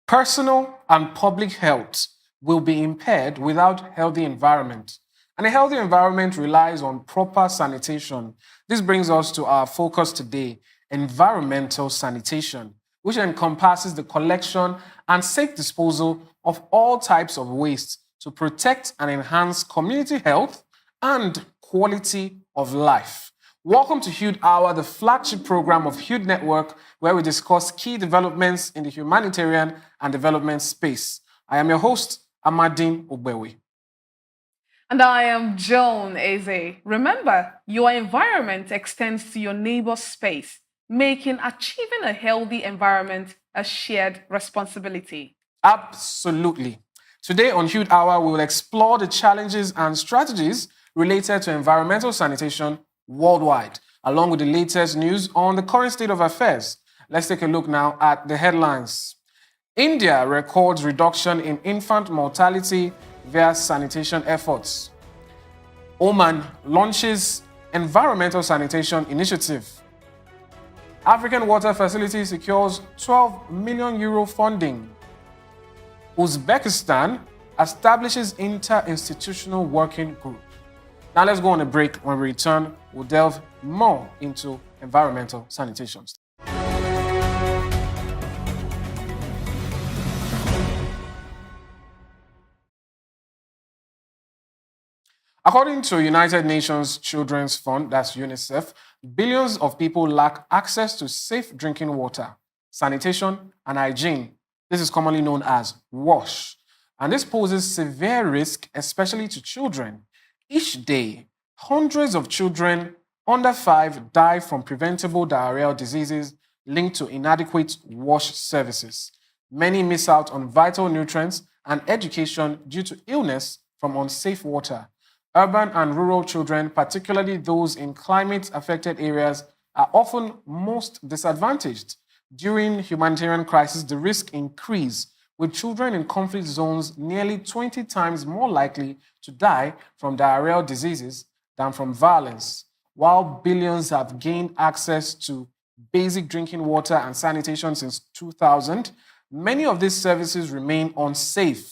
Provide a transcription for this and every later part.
Personal and public health will be impaired without healthy environment. And a healthy environment relies on proper sanitation. This brings us to our focus today, environmental sanitation, which encompasses the collection and safe disposal of all types of waste to protect and enhance community health and quality of life. Welcome to Hued Hour, the flagship program of Hued Network, where we discuss key developments in the humanitarian and development space. I am your host, Amadine Ogbewi. And I am Joan Eze. Remember, your environment extends to your neighbor's space, making achieving a healthy environment a shared responsibility. Absolutely. Today on Hued Hour, we will explore the challenges and strategies related to environmental sanitation worldwide, along with the latest news on the current state of affairs. Let's take a look now at the headlines. India records reduction in infant mortality via sanitation efforts. Oman launches environmental sanitation initiative. African Water Facility secures 12 million euro funding. Uzbekistan establishes inter-institutional working group. Now let's go on a break. When we return, we'll delve more into environmental sanitation. According to United Nations Children's Fund, that's UNICEF, billions of people lack access to safe drinking water, sanitation, and hygiene. This is commonly known as WASH. And this poses severe risk, especially to children. Each day, hundreds of children under 5 die from preventable diarrheal diseases linked to inadequate WASH services. Many miss out on vital nutrients and education due to illness from unsafe water. Urban and rural children, particularly those in climate-affected areas, are often most disadvantaged. During humanitarian crises, the risk increases, with children in conflict zones nearly 20 times more likely to die from diarrheal diseases than from violence. While billions have gained access to basic drinking water and sanitation since 2000, many of these services remain unsafe.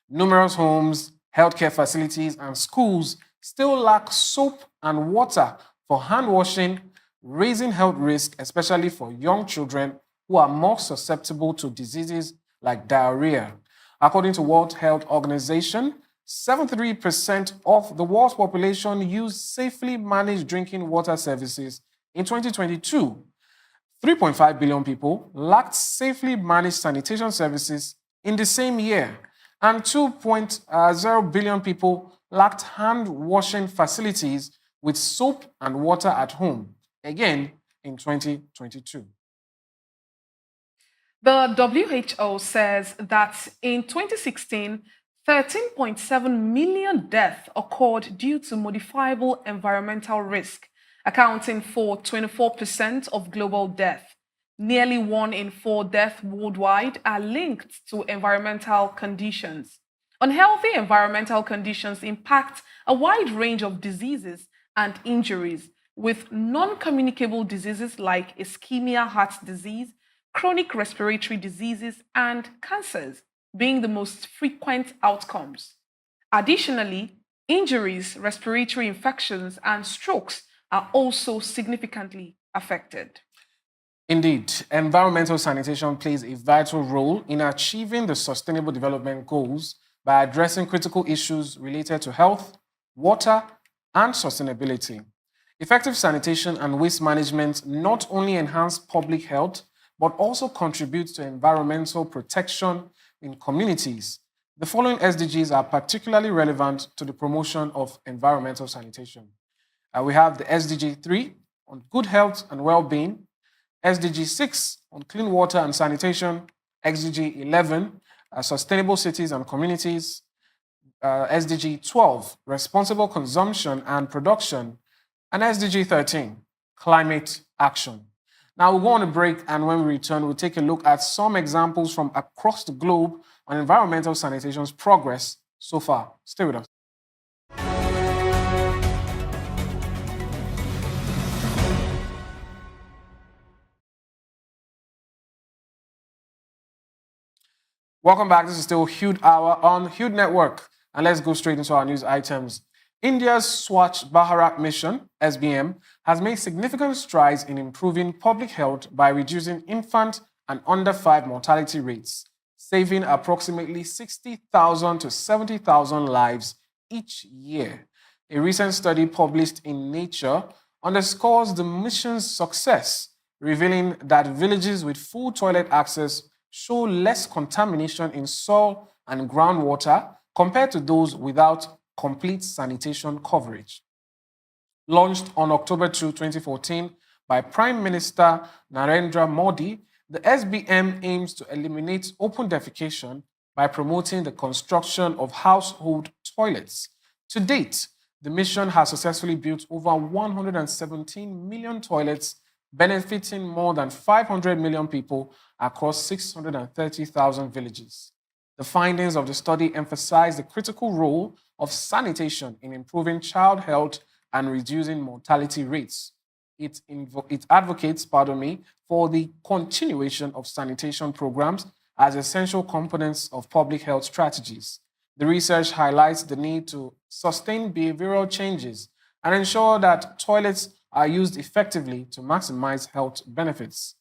Numerous homes, healthcare facilities, and schools still lack soap and water for hand washing, raising health risk, especially for young children who are more susceptible to diseases like diarrhea. According to World Health Organization, 73% of the world's population used safely managed drinking water services in 2022. 3.5 billion people lacked safely managed sanitation services in the same year, and 2.0 billion people lacked hand-washing facilities with soap and water at home, again in 2022. The WHO says that in 2016, 13.7 million deaths occurred due to modifiable environmental risk, accounting for 24% of global death. Nearly 1 in 4 deaths worldwide are linked to environmental conditions. Unhealthy environmental conditions impact a wide range of diseases and injuries, with non-communicable diseases like ischemia heart disease, chronic respiratory diseases, and cancers being the most frequent outcomes. Additionally, injuries, respiratory infections, and strokes are also significantly affected. Indeed, environmental sanitation plays a vital role in achieving the Sustainable Development Goals by addressing critical issues related to health, water, and sustainability. Effective sanitation and waste management not only enhance public health, but also contribute to environmental protection in communities. The following SDGs are particularly relevant to the promotion of environmental sanitation. We have the SDG 3 on good health and well-being, SDG 6 on clean water and sanitation, SDG 11, sustainable cities and communities, SDG 12, responsible consumption and production, and SDG 13, climate action. Now we'll go on a break, and when we return, we'll take a look at some examples from across the globe on environmental sanitation's progress so far. Stay with us. Welcome back. This is still Hude Hour on Hude Network. And let's go straight into our news items. India's Swachh Bharat mission, SBM, has made significant strides in improving public health by reducing infant and under 5 mortality rates, saving approximately 60,000 to 70,000 lives each year. A recent study published in Nature underscores the mission's success, revealing that villages with full toilet access show less contamination in soil and groundwater compared to those without complete sanitation coverage. Launched on October 2, 2014 by Prime Minister Narendra Modi, the SBM aims to eliminate open defecation by promoting the construction of household toilets. To date, the mission has successfully built over 117 million toilets, benefiting more than 500 million people across 630,000 villages. The findings of the study emphasize the critical role of sanitation in improving child health and reducing mortality rates. It advocates, for the continuation of sanitation programs as essential components of public health strategies. The research highlights the need to sustain behavioral changes and ensure that toilets are used effectively to maximize health benefits.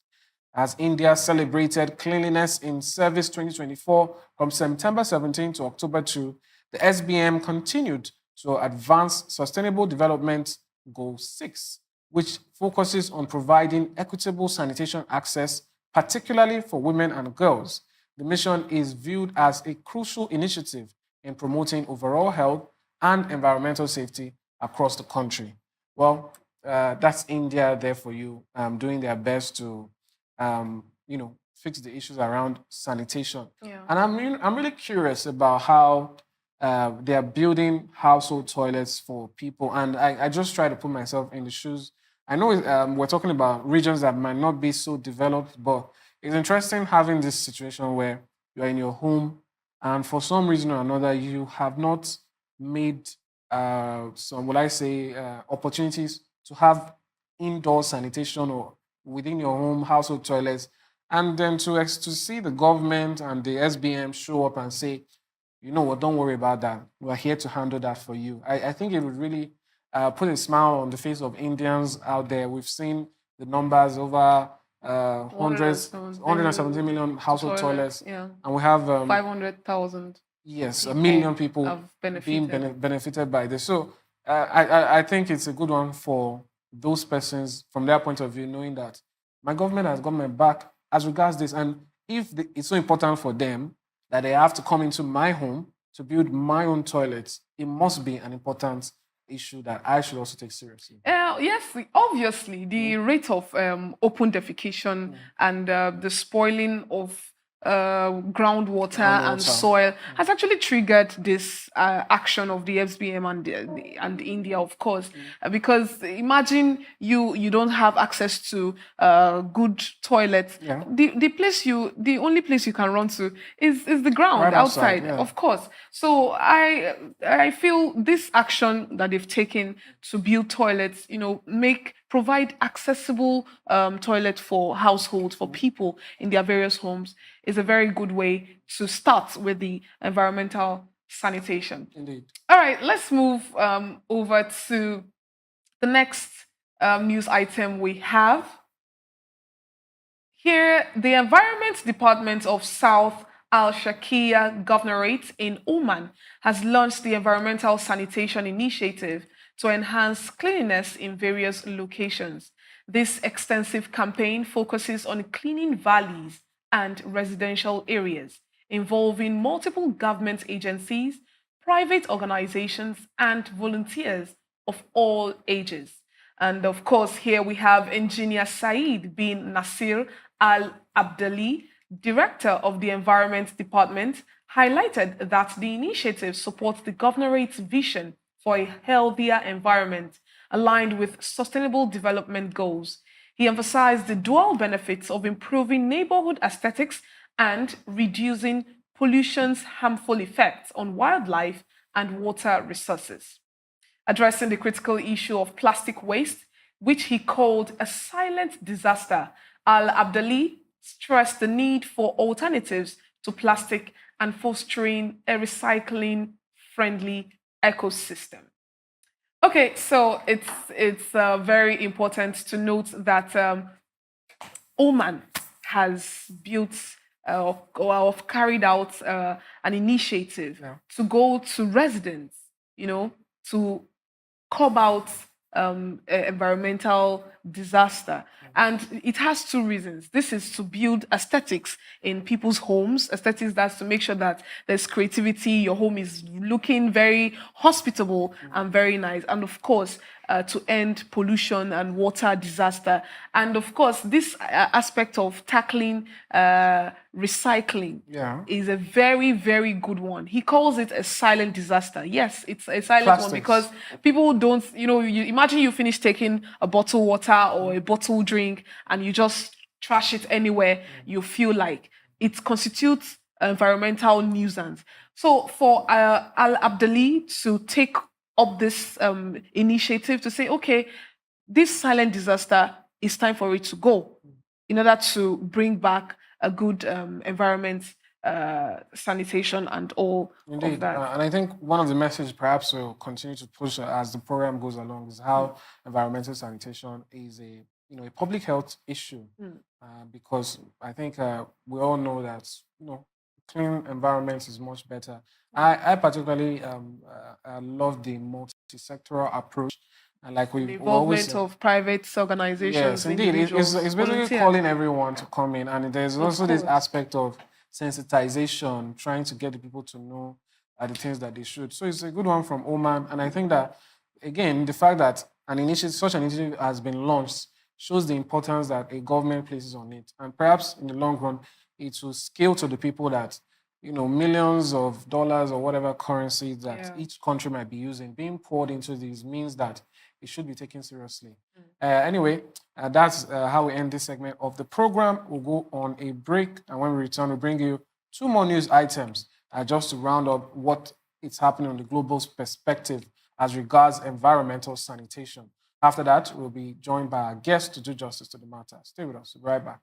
As India celebrated Cleanliness in Service 2024 from September 17 to October 2, the SBM continued to advance Sustainable Development Goal 6, which focuses on providing equitable sanitation access, particularly for women and girls. The mission is viewed as a crucial initiative in promoting overall health and environmental safety across the country. Well, that's India there for you, doing their best to, fix the issues around sanitation. Yeah. And I'm really curious about how they are building household toilets for people. And I just try to put myself in the shoes. I know we're talking about regions that might not be so developed, but it's interesting having this situation where you're in your home and for some reason or another, you have not made opportunities to have indoor sanitation or within your home household toilets. And then to see the government and the SBM show up and say, you know what, don't worry about that. We're here to handle that for you. I think it would really put a smile on the face of Indians out there. We've seen the numbers over hundreds, 170 million household toilets. Yeah. And we have 500,000. yes, a million people have being benefited. benefited by this. So I think it's a good one for those persons from their point of view, knowing that my government has got my back as regards this. And if it's so important for them that they have to come into my home to build my own toilets, it must be an important issue that I should also take seriously. Yes, obviously, the rate of open defecation and the spoiling of groundwater and soil has actually triggered this action of the SBM and India, of course, because imagine you don't have access to good toilets. Yeah. The only place you can run to is the ground Right outside, outside, of course. So I feel this action that they've taken to build toilets, provide accessible toilet for households, for people in their various homes, is a very good way to start with the environmental sanitation. Indeed. All right, let's move over to the next news item we have. Here, the Environment Department of South Al-Sharqiya Governorate in Oman has launched the Environmental Sanitation Initiative to enhance cleanliness in various locations. This extensive campaign focuses on cleaning valleys and residential areas, involving multiple government agencies, private organizations, and volunteers of all ages. And of course, here we have Engineer Saeed bin Nasir Al Abdali, Director of the Environment Department, highlighted that the initiative supports the governorate's vision for a healthier environment aligned with sustainable development goals. He emphasized the dual benefits of improving neighborhood aesthetics and reducing pollution's harmful effects on wildlife and water resources. Addressing the critical issue of plastic waste, which he called a silent disaster, Al Abdali stressed the need for alternatives to plastic and fostering a recycling-friendly ecosystem. Okay, so it's very important to note that Oman has built or carried out an initiative to go to residents, to curb out environmental disaster. And it has two reasons. This is to build aesthetics in people's homes. Aesthetics, that's to make sure that there's creativity, your home is looking very hospitable and very nice. And of course, to end pollution and water disaster. And of course, this aspect of tackling recycling is a very, very good one. He calls it a silent disaster. Yes, it's a silent one because people don't, you imagine you finish taking a bottled water or a bottled drink and you just trash it anywhere you feel like. It constitutes environmental nuisance. So for Al Abdali to take up this initiative to say, okay, this silent disaster, it's time for it to go in order to bring back a good environment, sanitation, and all of that. And I think one of the messages perhaps we'll continue to push as the program goes along is how environmental sanitation is a public health issue, because I think we all know that clean environments is much better. I particularly love the multi-sectoral approach. And like the involvement of private organizations. Yes, indeed. It's basically calling everyone to come in. And there's also this aspect of sensitization, trying to get the people to know the things that they should. So it's a good one from Oman. And I think that, again, the fact that such an initiative has been launched shows the importance that a government places on it. And perhaps in the long run, it will scale to the people that, millions of dollars or whatever currency that each country might be using, being poured into these means that it should be taken seriously. Anyway, that's how we end this segment of the program. We'll go on a break, and when we return, we'll bring you two more news items just to round up what is happening on the global perspective as regards environmental sanitation. After that, we'll be joined by our guest to do justice to the matter. Stay with us. We'll be right back.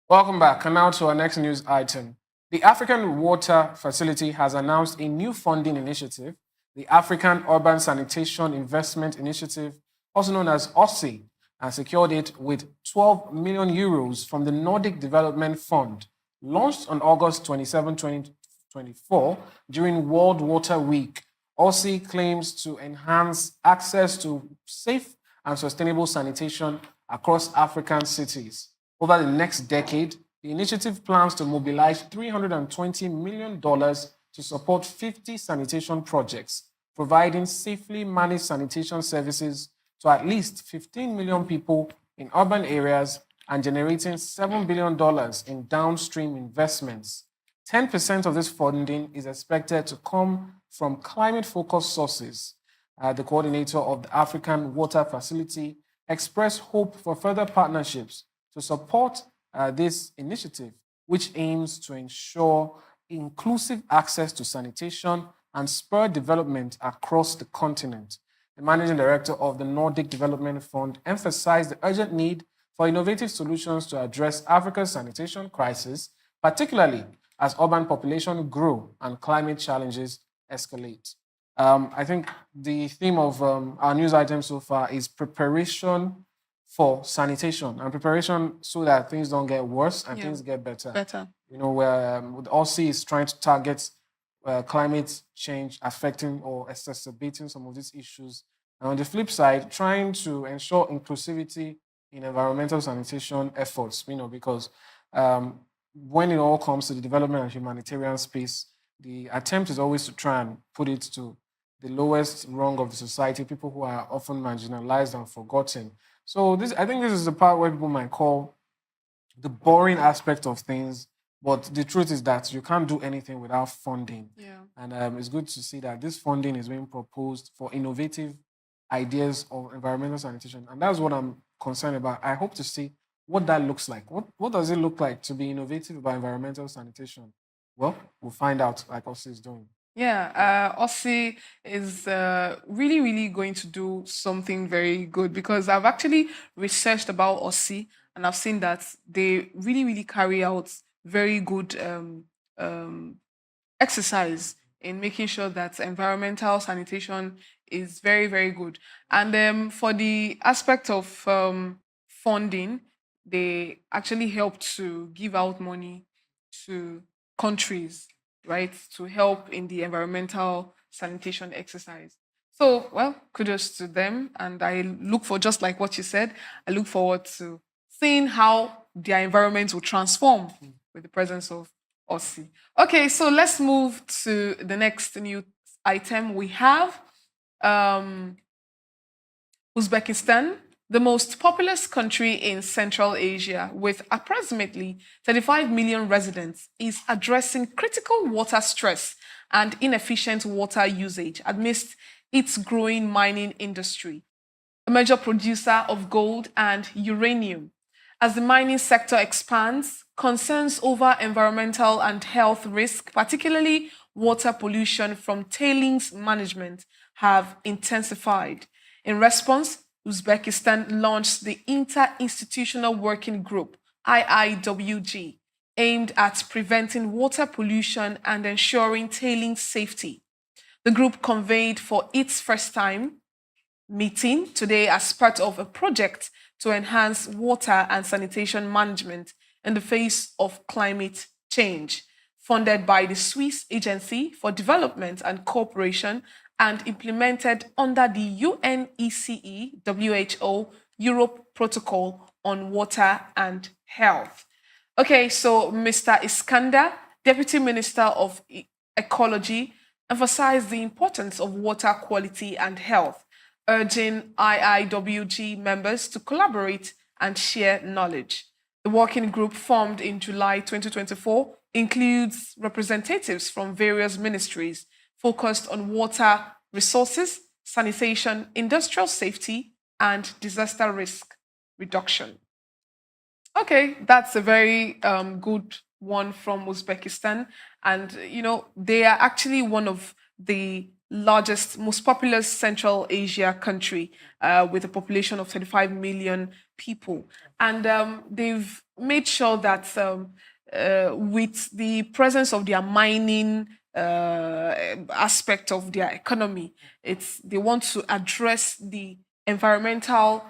Welcome back. And now to our next news item. The African Water Facility has announced a new funding initiative, the African Urban Sanitation Investment Initiative, also known as OSSI, and secured it with 12 million euros from the Nordic Development Fund, launched on August 27, 2024, during World Water Week. OSSI claims to enhance access to safe and sustainable sanitation across African cities. Over the next decade, the initiative plans to mobilize $320 million to support 50 sanitation projects, providing safely managed sanitation services to at least 15 million people in urban areas and generating $7 billion in downstream investments. 10% of this funding is expected to come from climate-focused sources. The coordinator of the African Water Facility expressed hope for further partnerships to support this initiative, which aims to ensure inclusive access to sanitation and spur development across the continent. The managing director of the Nordic Development Fund emphasized the urgent need for innovative solutions to address Africa's sanitation crisis, particularly as urban population grow and climate challenges escalate. I think the theme of our news item so far is preparation for sanitation and preparation so that things don't get worse and things get better. Where with OSSI is trying to target climate change affecting or exacerbating some of these issues. And on the flip side, trying to ensure inclusivity in environmental sanitation efforts, because when it all comes to the development and humanitarian space, the attempt is always to try and put it to the lowest rung of the society, people who are often marginalized and forgotten. So I think this is the part where people might call the boring aspect of things, but the truth is that you can't do anything without funding. And it's good to see that this funding is being proposed for innovative ideas of environmental sanitation. And that's what I'm concerned about. I hope to see what that looks like. What does it look like to be innovative about environmental sanitation? Well, we'll find out, like OSSI is doing. Yeah, Aussie is really, really going to do something very good because I've actually researched about Aussie and I've seen that they really, really carry out very good um, exercise in making sure that environmental sanitation is very, very good. And for the aspect of funding, they actually help to give out money to countries, right, to help in the environmental sanitation exercise. So, well, kudos to them. And I look for, just like what you said, I look forward to seeing how their environment will transform with the presence of Aussie. Okay, so let's move to the next new item we have. Um, Uzbekistan, the most populous country in Central Asia with approximately 35 million residents, is addressing critical water stress and inefficient water usage amidst its growing mining industry, a major producer of gold and uranium. As the mining sector expands, concerns over environmental and health risk, particularly water pollution from tailings management, have intensified. In response, Uzbekistan launched the Interinstitutional Working Group, IIWG, aimed at preventing water pollution and ensuring tailings safety. The group convened for its first time meeting today as part of a project to enhance water and sanitation management in the face of climate change, funded by the Swiss Agency for Development and Cooperation and implemented under the UNECE WHO Europe Protocol on Water and Health. Okay, so Mr. Iskander, Deputy Minister of Ecology, emphasized the importance of water quality and health, urging IIWG members to collaborate and share knowledge. The working group, formed in July 2024, includes representatives from various ministries focused on water resources, sanitation, industrial safety, and disaster risk reduction. Okay, that's a very good one from Uzbekistan. And, they are actually one of the largest, most populous Central Asia country with a population of 35 million people. And they've made sure that with the presence of their mining aspect of their economy, they want to address the environmental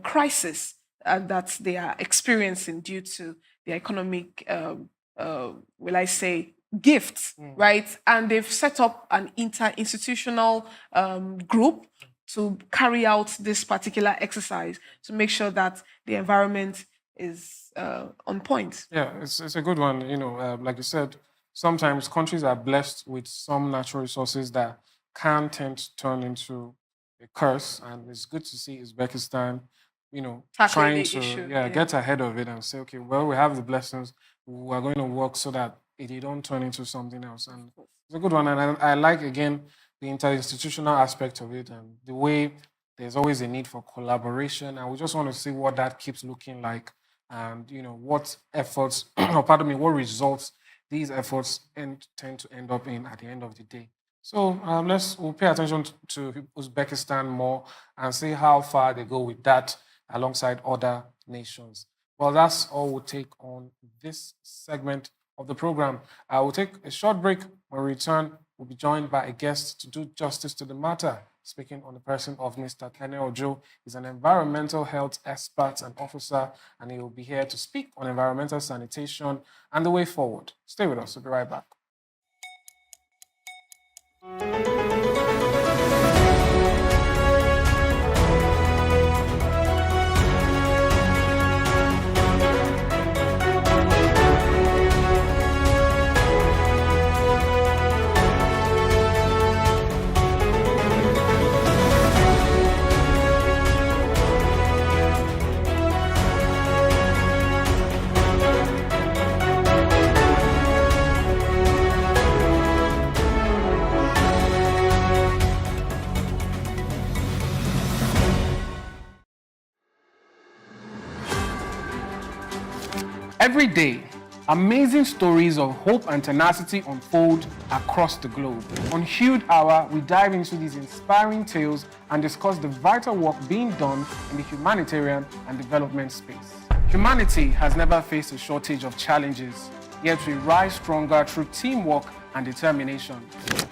crisis that they are experiencing due to the economic, will I say, gifts, right? And they've set up an interinstitutional group to carry out this particular exercise to make sure that the environment is on point. Yeah, it's a good one. Like you said, sometimes countries are blessed with some natural resources that can tend to turn into a curse, and it's good to see Uzbekistan, Tackling trying the to issue. get ahead of it and say, okay, well, we have the blessings, we are going to work so that they don't turn into something else. And it's a good one, and I like again the interinstitutional aspect of it and the way there's always a need for collaboration, and we just want to see what that keeps looking like, and what efforts, or pardon me, what results these efforts tend to end up in at the end of the day. So we'll pay attention to Uzbekistan more and see how far they go with that alongside other nations. Well, that's all we'll take on this segment of the program. We'll take a short break. When we return, we'll be joined by a guest to do justice to the matter. Speaking on the person of Mr. Eneojo, he's an environmental health expert and officer, and he will be here to speak on environmental sanitation and the way forward. Stay with us. We'll be right back. Every day, Amazing stories of hope and tenacity unfold across the globe. On Hued Hour, we dive into these inspiring tales and discuss the vital work being done in the humanitarian and development space. Humanity has never faced a shortage of challenges, yet we rise stronger through teamwork and determination.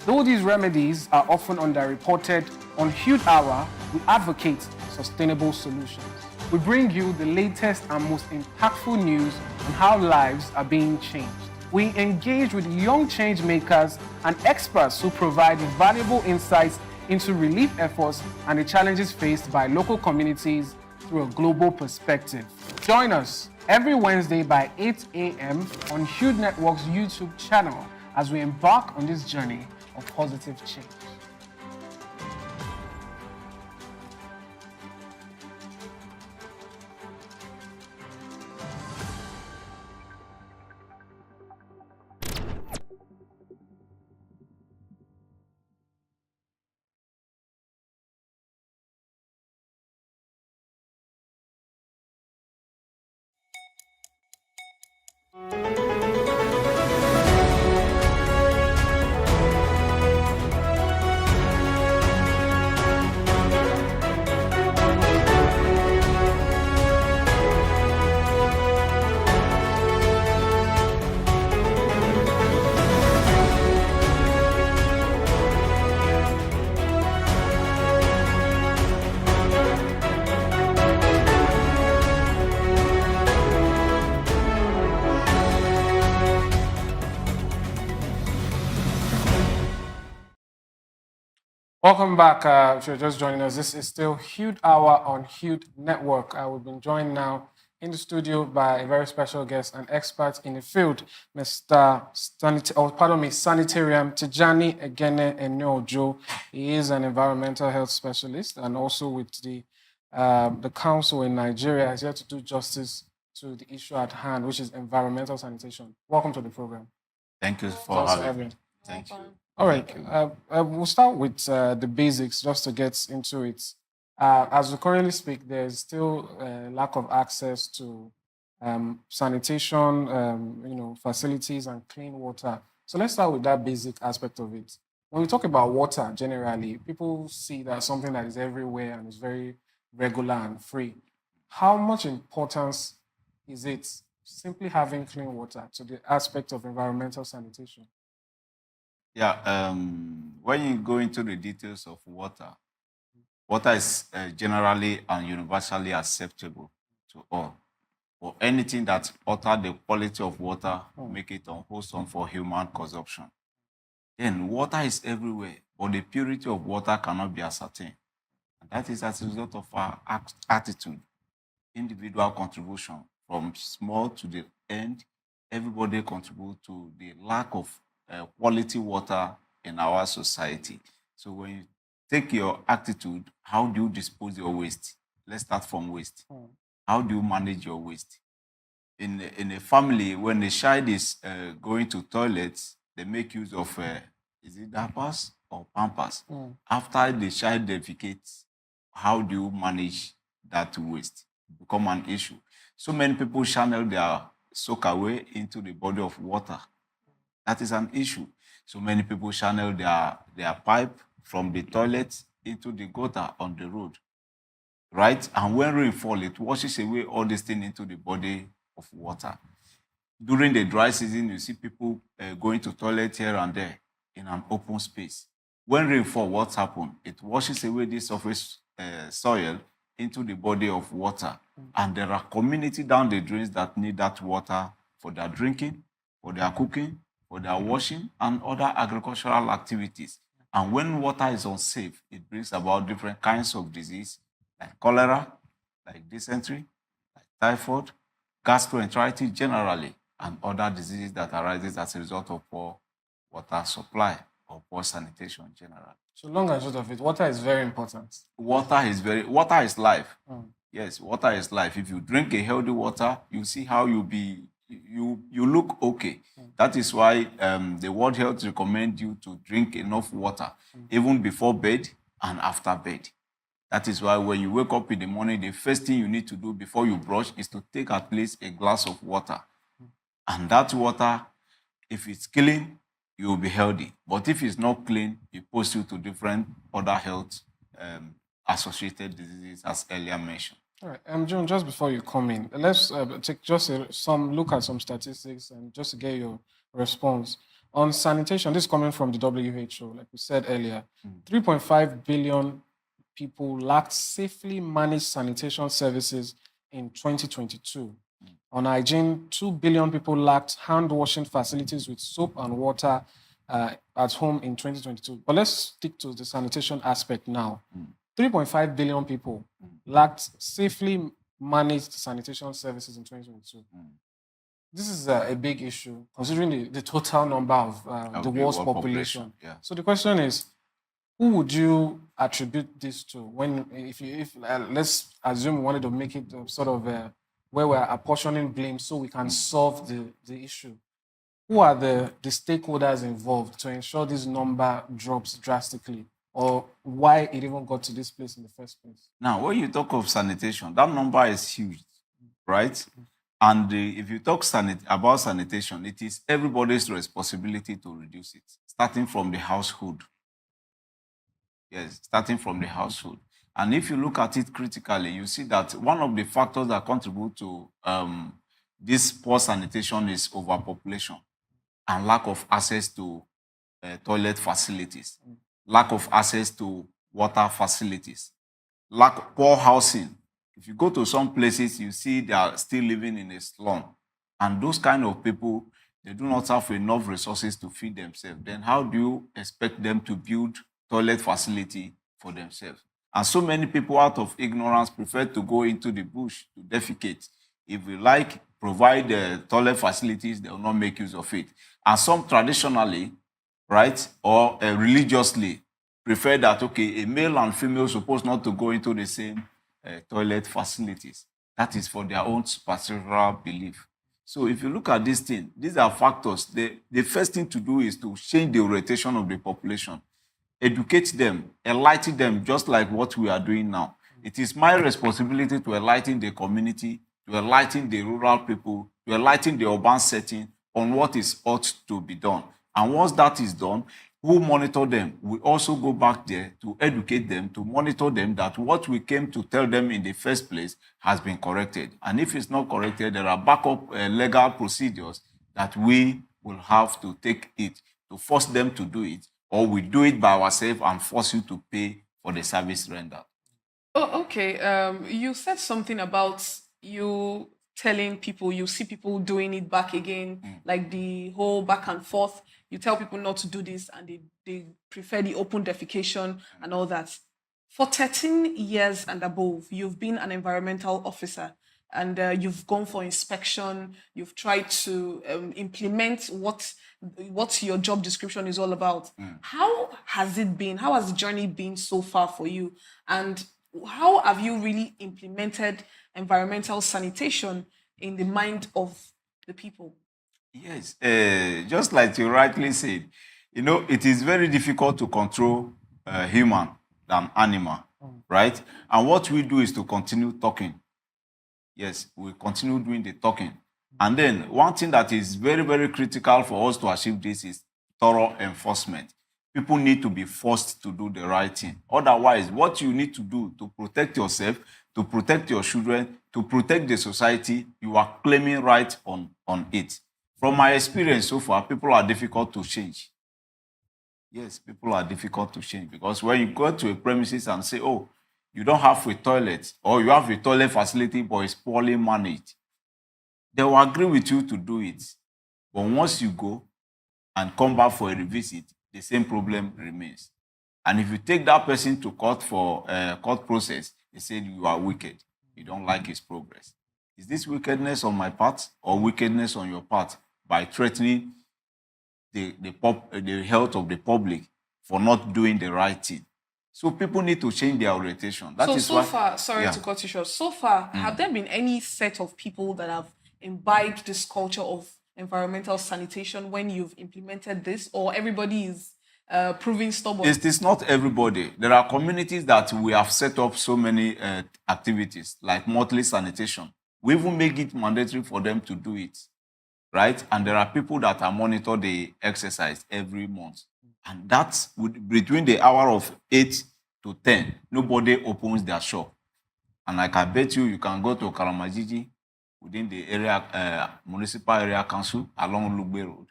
Though these remedies are often underreported, on Hued Hour, we advocate sustainable solutions. We bring you the latest and most impactful news on how lives are being changed. We engage with young change makers and experts who provide valuable insights into relief efforts and the challenges faced by local communities through a global perspective. Join us every Wednesday by 8 a.m. on Hued Network's YouTube channel as we embark on this journey of positive change. Welcome back. If you're just joining us, this is still Hued Hour on Hued Network. We've been joined now in the studio by a very special guest, an expert in the field, Mr. Sanitarian Tijani Egene Eneojo. He is an environmental health specialist and also with the council in Nigeria. He's here to do justice to the issue at hand, which is environmental sanitation. Welcome to the program. Thank you for having me. Thank you. All right, we'll start with the basics just to get into it. As we currently speak, there's still a lack of access to sanitation, facilities and clean water. So let's start with that basic aspect of it. When we talk about water generally, people see that something that is everywhere and is very regular and free. How much importance is it simply having clean water to the aspect of environmental sanitation? Yeah, when you go into the details of water, water is generally and universally acceptable to all. Or anything that alter the quality of water, make it unwholesome for human consumption. Then water is everywhere, but the purity of water cannot be ascertained. And that is as a result of our attitude, individual contribution, from small to the end. Everybody contributes to the lack of quality water in our society. So when you take your attitude, how do you dispose your waste? Let's start from waste. How do you manage your waste? In a family, when the child is going to toilets, they make use of, is it diapers or pampers? After the child defecates, how do you manage that waste? It becomes an issue. So many people channel their soak away into the body of water. That is an issue. So many people channel their pipe from the toilet into the gutter on the road, right? And when rain falls, it washes away all this thing into the body of water. During the dry season, you see people going to toilet here and there in an open space. When rain falls, what's happened? It washes away the surface soil into the body of water. And there are communities down the drains that need that water for their drinking, for their cooking, for their washing, and other agricultural activities. And when water is unsafe, it brings about different kinds of disease, like cholera, like dysentery, like typhoid, gastroenteritis generally, and other diseases that arise as a result of poor water supply or poor sanitation generally. So long and short of it, water is very important. Water is life. Yes, water is life. If you drink a healthy water, you see how you look okay. That is why the World Health recommends you to drink enough water, even before bed and after bed. That is why when you wake up in the morning, the first thing you need to do before you brush is to take at least a glass of water. And that water, if it's clean, you will be healthy. But if it's not clean, it poses you to different other health associated diseases, as earlier mentioned. All right, John, just before you come in, let's take just some look at some statistics and just to get your response. On sanitation, this is coming from the WHO, like we said earlier, 3.5 billion people lacked safely managed sanitation services in 2022. On hygiene, 2 billion people lacked hand washing facilities with soap and water at home in 2022. But let's stick to the sanitation aspect now. 3.5 billion people lacked safely managed sanitation services in 2022. This is a big issue considering the total number of the world's population. Yeah. So the question is, who would you attribute this to? When, if let's assume we wanted to make it sort of where we're apportioning blame so we can solve the issue. Who are the stakeholders involved to ensure this number drops drastically, or why it even got to this place in the first place? Now, when you talk of sanitation, that number is huge, right? And if you talk about sanitation, it is everybody's responsibility to reduce it, starting from the household. Yes, starting from the household. And if you look at it critically, you see that one of the factors that contribute to this poor sanitation is overpopulation and lack of access to toilet facilities, lack of access to water facilities, poor housing. If you go to some places, you see they are still living in a slum. And those kind of people, they do not have enough resources to feed themselves. Then how do you expect them to build toilet facility for themselves? And so many people, out of ignorance, prefer to go into the bush to defecate. If we provide toilet facilities, they will not make use of it. And some traditionally, right, or religiously, prefer that, okay, a male and female supposed not to go into the same toilet facilities. That is for their own spiritual belief. So if you look at this thing, these are factors. The first thing to do is to change the orientation of the population. Educate them, enlighten them, just like what we are doing now. It is my responsibility to enlighten the community, to enlighten the rural people, to enlighten the urban setting on what is ought to be done. And once that is done, who monitor them? We also go back there to educate them, to monitor them that what we came to tell them in the first place has been corrected. And if it's not corrected, there are backup legal procedures that we will have to take it to force them to do it, or we do it by ourselves and force you to pay for the service rendered. Oh, okay. You said something about you telling people, you see people doing it back again, like the whole back and forth. You tell people not to do this and they prefer the open defecation and all that. For 13 years and above, you've been an environmental officer and you've gone for inspection. You've tried to implement what your job description is all about. How has it been? How has the journey been so far for you? And how have you really implemented environmental sanitation in the mind of the people? Yes, just like you rightly said, it is very difficult to control human than animal, right? And what we do is to continue talking. Yes, we continue doing the talking. And then one thing that is very, very critical for us to achieve this is thorough enforcement. People need to be forced to do the right thing. Otherwise, what you need to do to protect yourself, to protect your children, to protect the society, you are claiming right on it. From my experience so far, people are difficult to change. Yes, people are difficult to change because when you go to a premises and say, oh, you don't have a toilet or you have a toilet facility but it's poorly managed, they will agree with you to do it. But once you go and come back for a revisit, the same problem remains. And if you take that person to court for court process, they say you are wicked. You don't like his progress. Is this wickedness on my part or wickedness on your part by threatening the health of the public for not doing the right thing? So people need to change their orientation. So far, sorry to cut you short. So far, have there been any set of people that have imbibed this culture of environmental sanitation when you've implemented this, or everybody is proving stubborn? It is not everybody. There are communities that we have set up so many activities, like monthly sanitation. We even make it mandatory for them to do it. right? And there are people that are monitor the exercise every month. And that's between the hour of 8 to 10, nobody opens their shop. And I can bet you can go to Karamajiji within the area, municipal area council along Lugbe Road.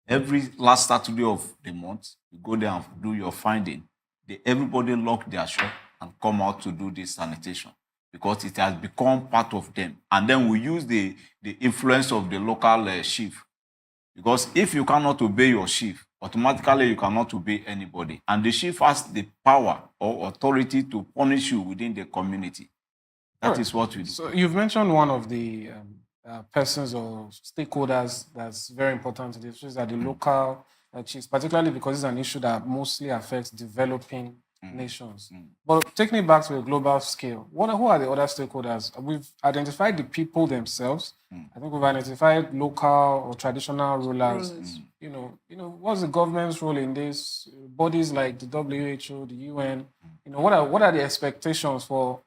Every last Saturday of the month, you go there and do your finding. Everybody lock their shop and come out to do this sanitation because it has become part of them. And then we use the influence of the local chief. Because if you cannot obey your chief, automatically you cannot obey anybody. And the chief has the power or authority to punish you within the community. That is what we do. So you've mentioned one of the persons or stakeholders that's very important to this, which is that the local chiefs, particularly because it's an issue that mostly affects developing nations. But taking it back to a global scale, who are the other stakeholders? We've identified the people themselves. I think we've identified local or traditional rulers. You know, what's the government's role in this? Bodies like the WHO, the UN. You know, what are the expectations for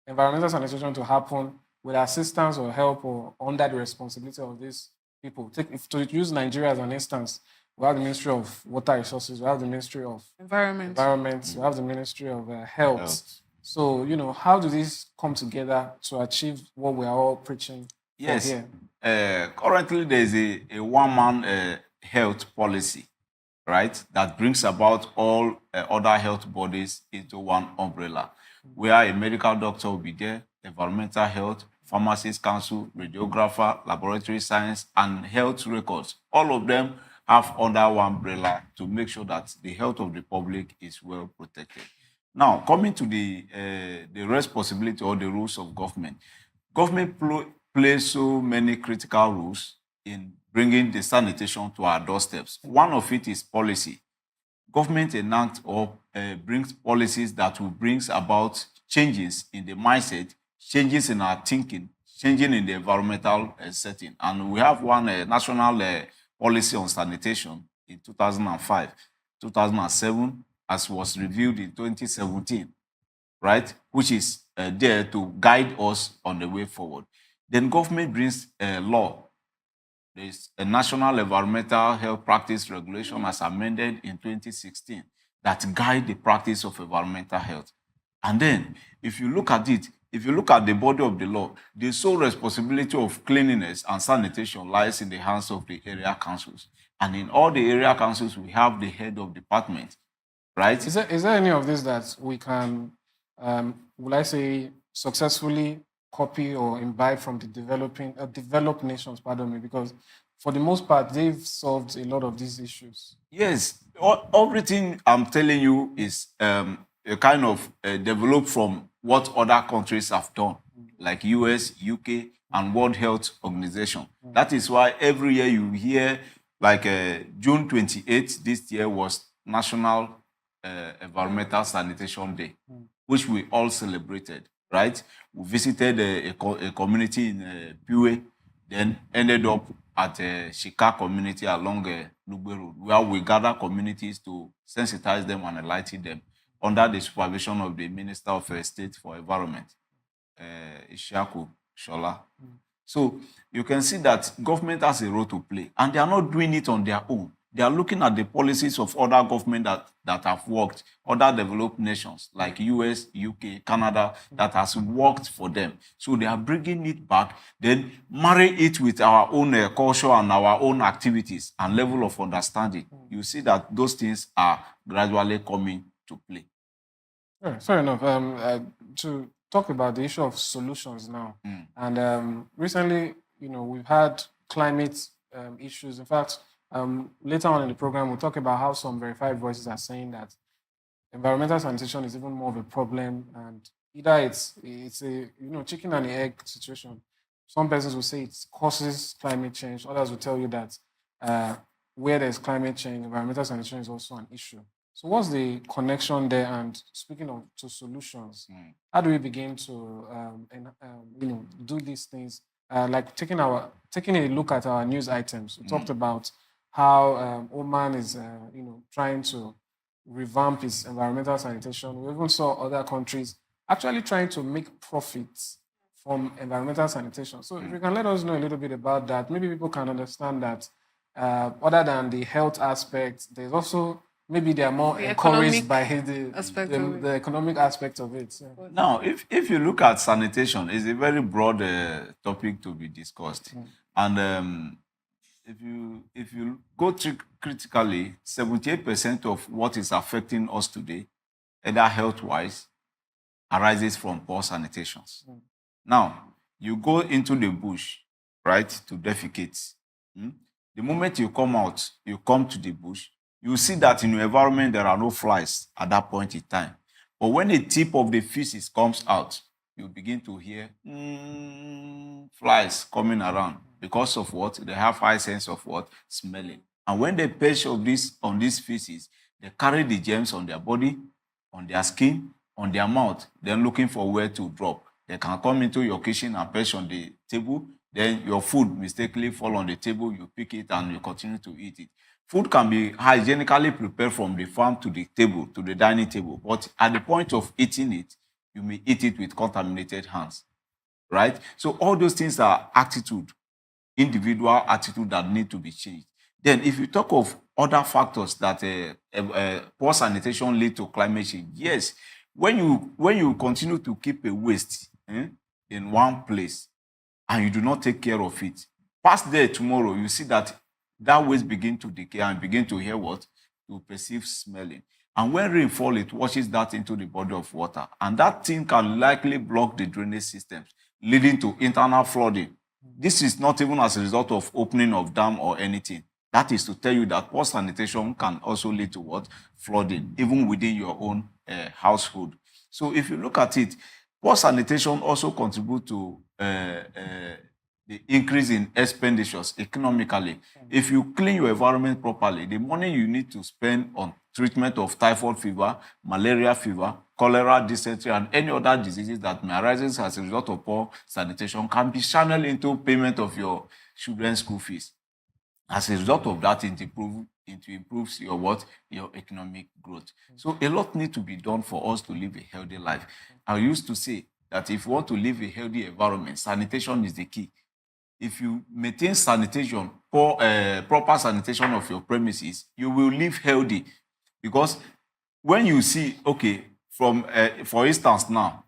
environmental sanitation to happen with assistance or help or under the responsibility of these people? To use Nigeria as an instance, we have the Ministry of Water Resources, we have the Ministry of Environment, we have the Ministry of Health. So, how do these come together to achieve what we are all preaching for here? Currently, there's a one-man health policy, right, that brings about all other health bodies into one umbrella, where a medical doctor will be there, environmental health, pharmacist council, radiographer, laboratory science, and health records. All of them have under one umbrella to make sure that the health of the public is well protected. Now, coming to the responsibility or the rules of government. Government plays so many critical roles in bringing the sanitation to our doorsteps. One of it is policy. Government enacts or brings policies that will bring about changes in the mindset, changes in our thinking, changing in the environmental setting. And we have one national policy on sanitation in 2005, 2007, as was reviewed in 2017, right, which is there to guide us on the way forward. Then government brings law. There is a National Environmental Health Practice Regulation as amended in 2016 that guide the practice of environmental health. And then, if you look at it, if you look at the body of the law, the sole responsibility of cleanliness and sanitation lies in the hands of the area councils. And in all the area councils, we have the head of department, right? Is there any of this that we can, will I say, successfully copy or imbibe from the developed nations, pardon me, because for the most part, they've solved a lot of these issues? Yes, everything I'm telling you is a kind of developed from what other countries have done, like US, UK, and World Health Organization. That is why every year you hear, like June 28th this year was National Environmental Sanitation Day, which we all celebrated, right? We visited a community in Pue, then ended up at a Shika community along Lugbe Road, where we gather communities to sensitize them and enlighten them under the supervision of the Minister of State for Environment, Ishaku Shola. So you can see that government has a role to play, and they are not doing it on their own. They are looking at the policies of other governments that have worked, other developed nations like US, UK, Canada, that has worked for them. So they are bringing it back, then marry it with our own culture and our own activities and level of understanding. You see that those things are gradually coming to play. Yeah, fair enough. To talk about the issue of solutions now, and recently, we've had climate issues. In fact, later on in the program, we'll talk about how some verified voices are saying that environmental sanitation is even more of a problem, and either it's a chicken and the egg situation. Some persons will say it causes climate change. Others will tell you that where there's climate change, environmental sanitation is also an issue. So what's the connection there? And speaking of to solutions, how do we begin to do these things? Like taking a look at our news items, we talked about how Oman is trying to revamp its environmental sanitation. We even saw other countries actually trying to make profits from environmental sanitation. So if you can let us know a little bit about that, maybe people can understand that other than the health aspect, there's also maybe they are more The encouraged economic by aspect of it. the economic aspect of it. So. Now, if you look at sanitation, it's a very broad topic to be discussed. And if you go through critically, 78% of what is affecting us today, either health-wise, arises from poor sanitations. Now, you go into the bush, right, to defecate. The moment you come out, you come to the bush, you see that in your environment there are no flies at that point in time. But when the tip of the feces comes out, you begin to hear flies coming around. Because of what? They have high sense of what? Smelling. And when they perch on these feces, they carry the germs on their body, on their skin, on their mouth, then looking for where to drop. They can come into your kitchen and perch on the table, then your food mistakenly fall on the table, you pick it and you continue to eat it. Food can be hygienically prepared from the farm to the table, to the dining table, but at the point of eating it, you may eat it with contaminated hands, right? So all those things are attitude, individual attitude that need to be changed. Then if you talk of other factors that poor sanitation lead to climate change, yes, when you continue to keep a waste in one place and you do not take care of it, past there tomorrow, you see that waste begin to decay and begin to hear what? To perceive smelling. And when rain fall, it washes that into the body of water. And that thing can likely block the drainage systems, leading to internal flooding. This is not even as a result of opening of dam or anything. That is to tell you that poor sanitation can also lead to what? Flooding, even within your own household. So if you look at it, poor sanitation also contributes to the increase in expenditures economically. If you clean your environment properly, the money you need to spend on treatment of typhoid fever, malaria fever, cholera, dysentery, and any other diseases that may arise as a result of poor sanitation can be channeled into payment of your children's school fees. As a result of that, it improves your what? Your economic growth. So a lot needs to be done for us to live a healthy life. I used to say that if you want to live a healthy environment, sanitation is the key. If you maintain sanitation, proper sanitation of your premises, you will live healthy. Because when you see, okay, for instance now,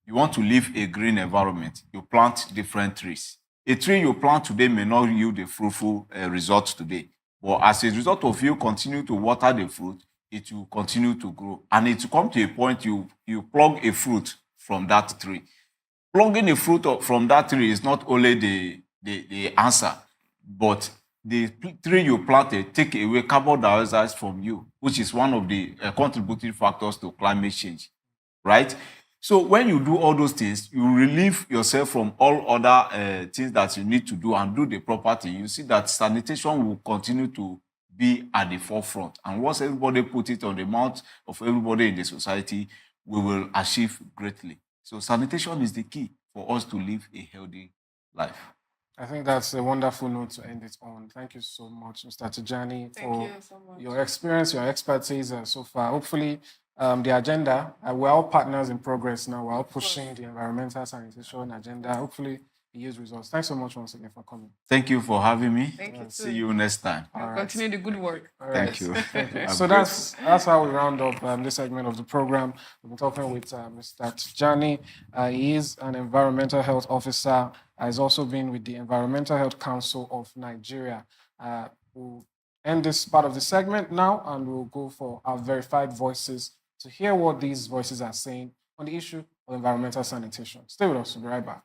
you want to live a green environment, you plant different trees. A tree you plant today may not yield a fruitful result today. But as a result of you continue to water the fruit, it will continue to grow. And it will come to a point you plug a fruit from that tree. Plugging a fruit from that tree is not only the answer, but the tree you planted take away carbon dioxide from you, which is one of the contributing factors to climate change, right? So when you do all those things, you relieve yourself from all other things that you need to do and do the proper thing. You see that sanitation will continue to be at the forefront. And once everybody put it on the mouth of everybody in the society, we will achieve greatly. So sanitation is the key for us to live a healthy life. I think that's a wonderful note to end it on. Thank you so much, Mr. Tijani, for your experience, your expertise so far. Hopefully, the agenda, we're all partners in progress now. We're all pushing the environmental sanitation agenda. Hopefully, it yields results. Thanks so much once again for coming. Thank you for having me. Thank you. See you next time. Continue the good work. Thank you. Thank you. So that's how we round up this segment of the program. We've been talking with Mr. Tijani. He is an environmental health officer. Has also been with the Environmental Health Council of Nigeria. We'll end this part of the segment now, and we'll go for our verified voices to hear what these voices are saying on the issue of environmental sanitation. Stay with us. We'll be right back.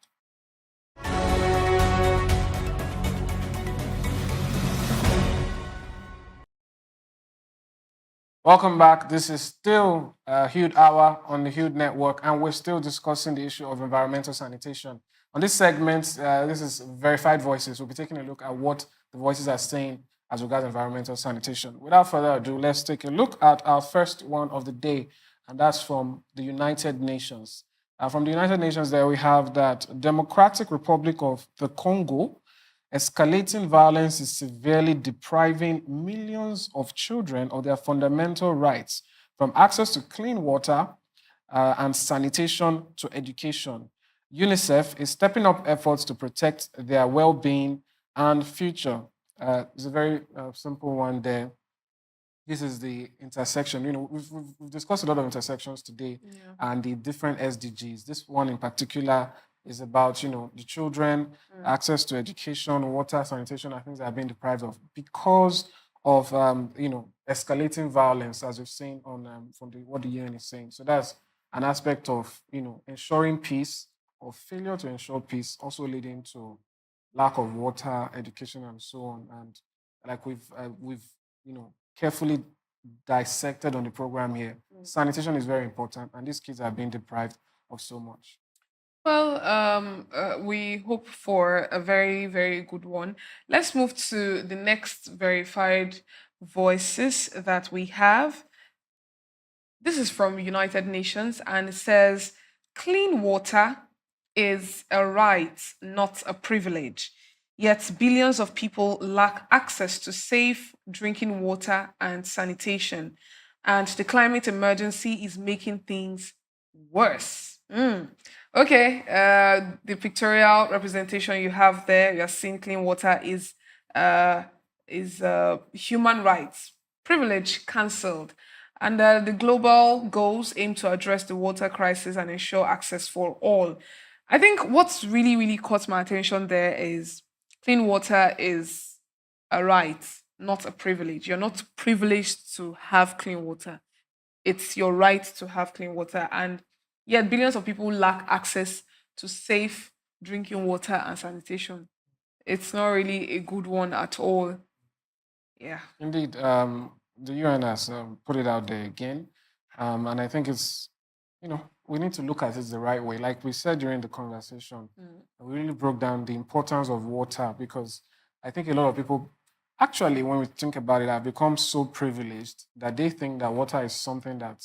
Welcome back. This is still Hude Hour on the Hude Network, and we're still discussing the issue of environmental sanitation. On this segment, this is Verified Voices. We'll be taking a look at what the voices are saying as regards environmental sanitation. Without further ado, let's take a look at our first one of the day, and that's from the United Nations. From the United Nations, there we have that Democratic Republic of the Congo, escalating violence is severely depriving millions of children of their fundamental rights, from access to clean water and sanitation to education. UNICEF is stepping up efforts to protect their well-being and future. It's a very simple one there. This is the intersection. We've discussed a lot of intersections today and the different SDGs. This one in particular is about, the children, access to education, water, sanitation, and things that are being deprived of because of, escalating violence, as we've seen on from what the UN is saying. So that's an aspect of, ensuring peace or failure to ensure peace, also leading to lack of water, education, and so on. And like we've carefully dissected on the program here, sanitation is very important, and these kids are being deprived of so much. Well, we hope for a very, very good one. Let's move to the next verified voices that we have. This is from United Nations and it says clean water is a right, not a privilege. Yet billions of people lack access to safe drinking water and sanitation. And the climate emergency is making things worse. Okay, the pictorial representation you have there, you're seeing clean water is human rights, privilege cancelled. And the global goals aim to address the water crisis and ensure access for all. I think what's really, really caught my attention there is clean water is a right, not a privilege. You're not privileged to have clean water. It's your right to have clean water. And yet billions of people lack access to safe drinking water and sanitation. It's not really a good one at all. Yeah. Indeed, the UN has put it out there again, and I think it's, we need to look at it the right way. Like we said during the conversation, we really broke down the importance of water because I think a lot of people, actually, when we think about it, have become so privileged that they think that water is something that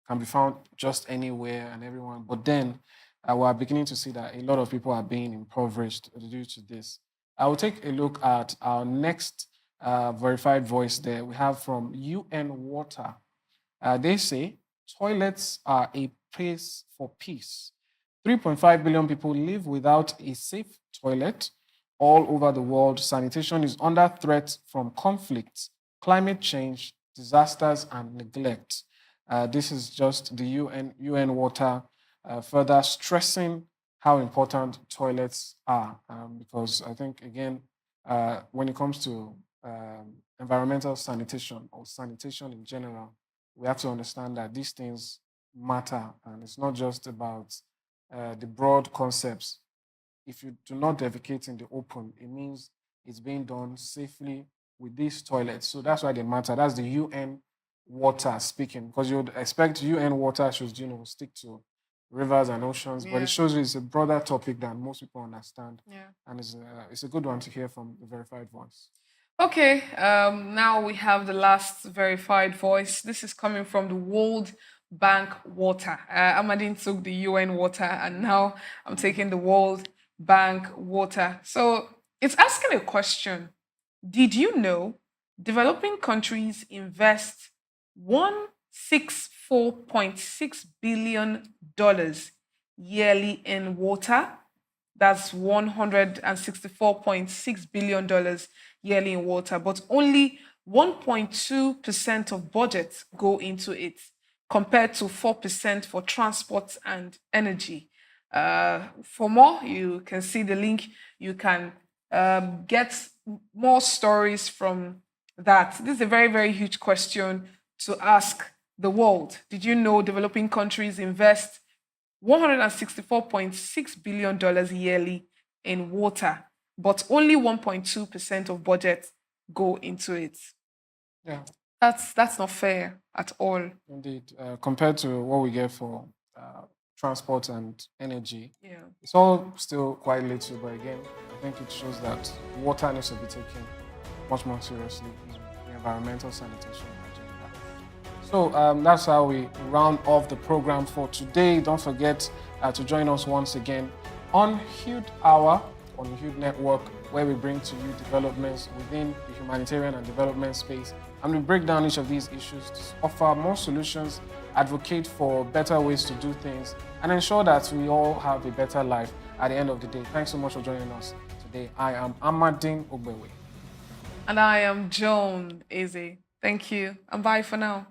can be found just anywhere and everyone. But then we are beginning to see that a lot of people are being impoverished due to this. I will take a look at our next verified voice there. We have from UN Water. They say toilets are a place for peace. 3.5 billion people live without a safe toilet all over the world. Sanitation is under threat from conflicts, climate change, disasters, and neglect. This is just the UN Water further stressing how important toilets are, because I think, again, when it comes to environmental sanitation or sanitation in general, we have to understand that these things matter, and it's not just about the broad concepts. If you do not defecate in the open, it means it's being done safely with these toilets. So that's why they matter. That's the UN Water speaking, because you'd expect UN Water should, stick to rivers and oceans, but it shows you it's a broader topic than most people understand. Yeah. And it's a good one to hear from the verified voice. Okay, now we have the last verified voice. This is coming from the World Bank Water. Amadine took the UN Water, and now I'm taking the World Bank Water. So it's asking a question. Did you know developing countries invest $164.6 billion yearly in water? That's $164.6 billion yearly in water, but only 1.2% of budget go into it, compared to 4% for transport and energy. For more, you can see the link. You can get more stories from that. This is a very, very huge question to ask the world. Did you know developing countries invest $164.6 billion yearly in water, but only 1.2% of budget go into it? Yeah. That's not fair at all. Indeed. Compared to what we get for transport and energy, Yeah. it's all still quite little, but again, I think it shows that water needs to be taken much more seriously in the environmental sanitation agenda. So that's how we round off the program for today. Don't forget to join us once again on Hued Hour, on the Hued Network, where we bring to you developments within the humanitarian and development space, and we break down each of these issues to offer more solutions advocate for better ways to do things, and ensure that we all have a better life at the end of the day. Thanks so much for joining us today. I am Amadine Ogbewe. And I am Joan Eze. Thank you, and bye for now.